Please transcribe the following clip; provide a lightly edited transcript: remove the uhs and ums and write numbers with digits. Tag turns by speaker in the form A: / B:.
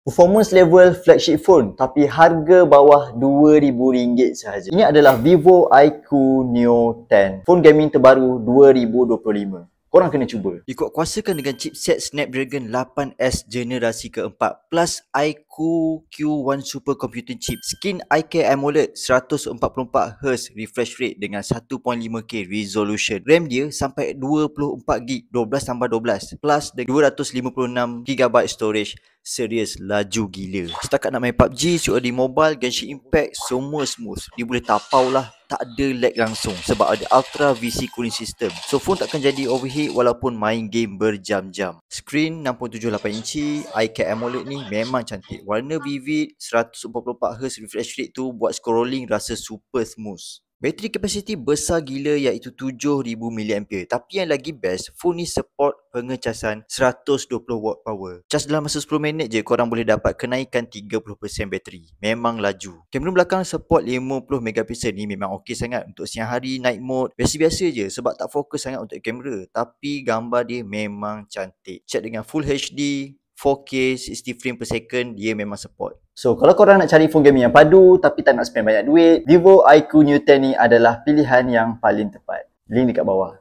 A: Performance level flagship phone tapi harga bawah RM2,000 sahaja. Ini adalah Vivo iQ Neo 10. Phone gaming terbaru 2025. Korang kena cuba. Dikuatkuasakan dengan chipset Snapdragon 8S generasi keempat plus iQ Q1 Supercomputing chip, skin IK AMOLED 144Hz refresh rate dengan 1.5K resolution. RAM dia sampai 24GB 12 tambah 12 plus 256GB storage. Serius laju gila. Setakat nak main PUBG, COD Mobile, Genshin Impact, semua smooth. Dia boleh tapau lah, tak ada lag langsung sebab ada Ultra VC cooling system. So phone takkan jadi overheat walaupun main game berjam-jam. Screen 6.78 inci, IK AMOLED ni memang cantik. Warna vivid, 144Hz refresh rate tu buat scrolling rasa super smooth. Bateri kapasiti besar gila iaitu 7000mAh. Tapi yang lagi best, phone ni support pengecasan 120W power. Cas dalam masa 10 minit je korang boleh dapat kenaikan 30% bateri. Memang laju. Kamera belakang support 50MP ni memang okey sangat untuk siang hari, night mode. Biasa-biasa je sebab tak fokus sangat untuk kamera. Tapi gambar dia memang cantik. Chat dengan Full HD, 4K 60 frame per second, dia memang support. So, kalau korang nak cari phone gaming yang padu tapi tak nak spend banyak duit, Vivo iQ Neo 10 ni adalah pilihan yang paling tepat. Link dekat bawah.